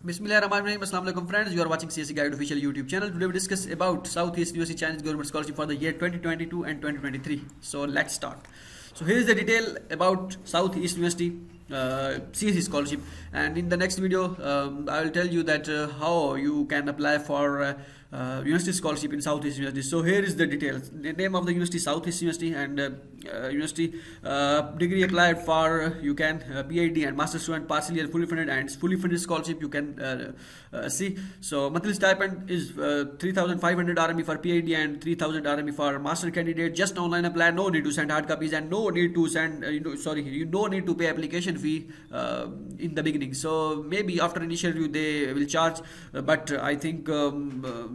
Bismillahirrahmanirrahim. Assalamu alaikum friends. You are watching CSE Guide official YouTube channel. Today we discuss about Southeast University Chinese Government Scholarship for the year 2022 and 2023. So let's start. So here is the detail about Southeast University CSE scholarship, and in the next video I will tell you that how you can apply for university scholarship in Southeast University. So here is the details. The name of the university, Southeast University, and university degree applied for, you can PhD and master student, partially and fully funded, and fully funded scholarship you can see. So monthly stipend is 3,500 RMB for PhD and 3,000 RMB for master candidate. Just online apply, no need to send hard copies, and no need to send you don't need to pay application fee in the beginning. So maybe after initial review they will charge, but I think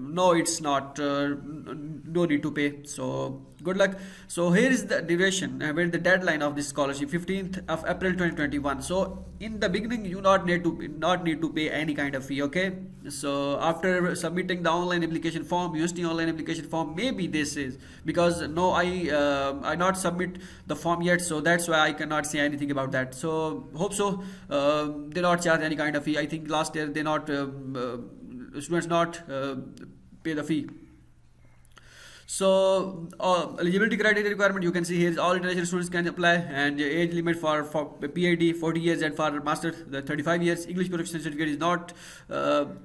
no, it's not, no need to pay. So good luck. So here is the duration, when the deadline of this scholarship, 15th of April 2021. So in the beginning you not need to pay any kind of fee. Okay, so after submitting the online application form, university online application form, maybe this is because no, I not submit the form yet, so that's why I cannot say anything about that. So hope so they not charge any kind of fee. I think last year they not students not pay the fee. So eligibility criteria requirement, you can see here is all international students can apply, and age limit for PhD 40 years, and for master the 35 years. English proficiency certificate is not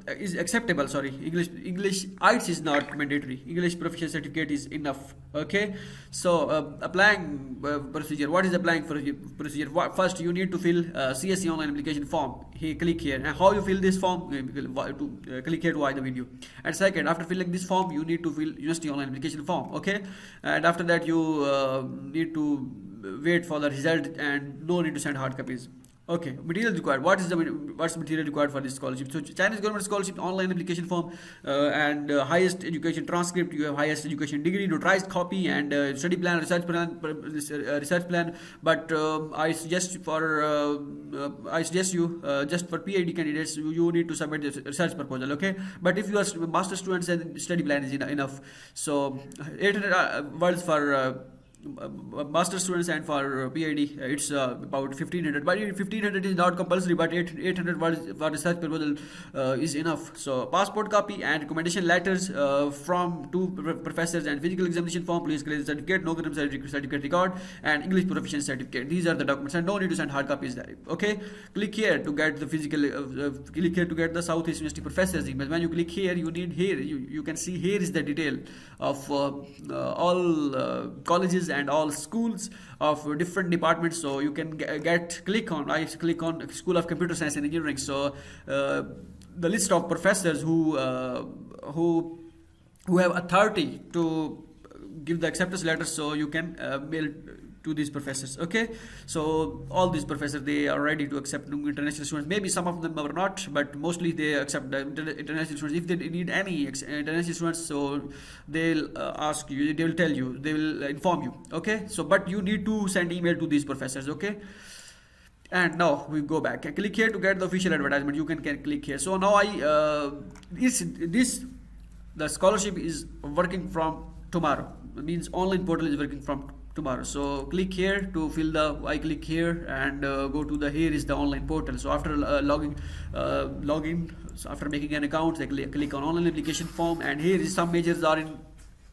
is acceptable. Sorry, English IELTS is not mandatory. English proficiency certificate is enough. Okay, so applying procedure. What is applying procedure? First you need to fill CSE online application form. Here, click here, and how you fill this form, click here to watch the video. And second, after filling this form, you need to fill university online application form. Okay, and after that you need to wait for the result, and no need to send hard copies. Okay, materials required. What's material required for this scholarship? So Chinese government scholarship online application form, and highest education transcript. You have highest education degree, notarized copy, and study plan, research plan. But I suggest you just for PhD candidates, you need to submit the research proposal. Okay, but if you are master students, then study plan is enough. So 800 words for master students, and for PhD it's about 1500, but 1500 is not compulsory, but 800 words for research proposal is enough. So passport copy and recommendation letters from two professors, and physical examination form, police clearance certificate, no crime certificate record, and English proficiency certificate. These are the documents, and no need to send hard copies there. Okay, click here to get the physical click here to get the Southeast University professors email. When you click here, you can see here is the detail of all colleges and all schools of different departments. So you can click on School of Computer Science and Engineering. So the list of professors who have authority to give the acceptance letters, so you can mail to these professors. Okay, so all these professors, they are ready to accept international students. Maybe some of them are not, but mostly they accept the international students. If they need any international students, so they'll ask you, they will tell you, they will inform you. Okay, so but you need to send email to these professors. Okay, and now we go back. Click here to get the official advertisement. You can click here. So now the scholarship is working from tomorrow. It means online portal is working from tomorrow. So click here to fill I click here and go to here is the online portal. So after login, so after making an account, I click on online application form, and here is some majors are in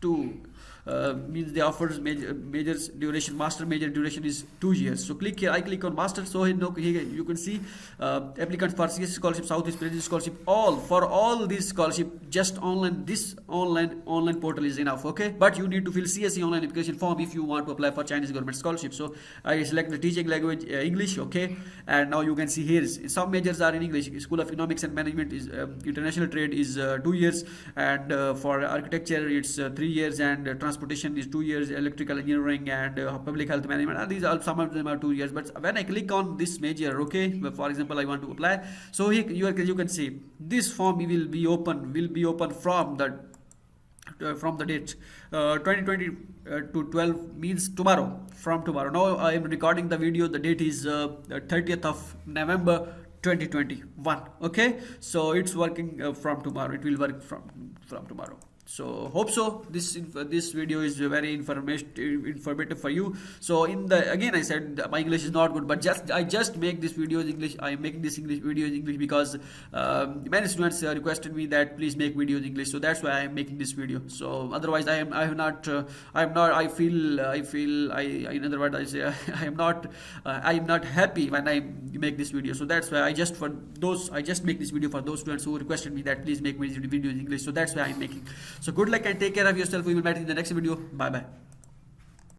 two. Means they offers majors duration. Master major duration is 2 years. So click here. I click on master. So here you can see applicants for CS scholarship, Southeast President scholarship, all these scholarship, just online. This online portal is enough. Okay, but you need to fill CSE online application form if you want to apply for Chinese government scholarship. So I select the teaching language English. Okay, and now you can see here some majors are in English. School of Economics and Management is international trade is 2 years, and for architecture it's 3 years, and transportation is 2 years, electrical engineering and public health management, and these are some of them are 2 years. But when I click on this major, okay, for example I want to apply, so here you can see this form will be open from the date 2020 to 12, means tomorrow, from tomorrow. Now I am recording the video, the date is 30th of November 2021. Okay, so it's working from tomorrow. It will work from tomorrow. So hope so. This video is very informative for you. So in the again I said my English is not good, but I just make this video in English. I am making this English video in English because many students requested me that please make videos in English. So that's why I am making this video. So otherwise I have not in other words I say I am not happy when I make this video. So that's why I just make this video for those students who requested me that please make videos in English. So that's why I'm making. So good luck and take care of yourself. We will meet in the next video. Bye bye.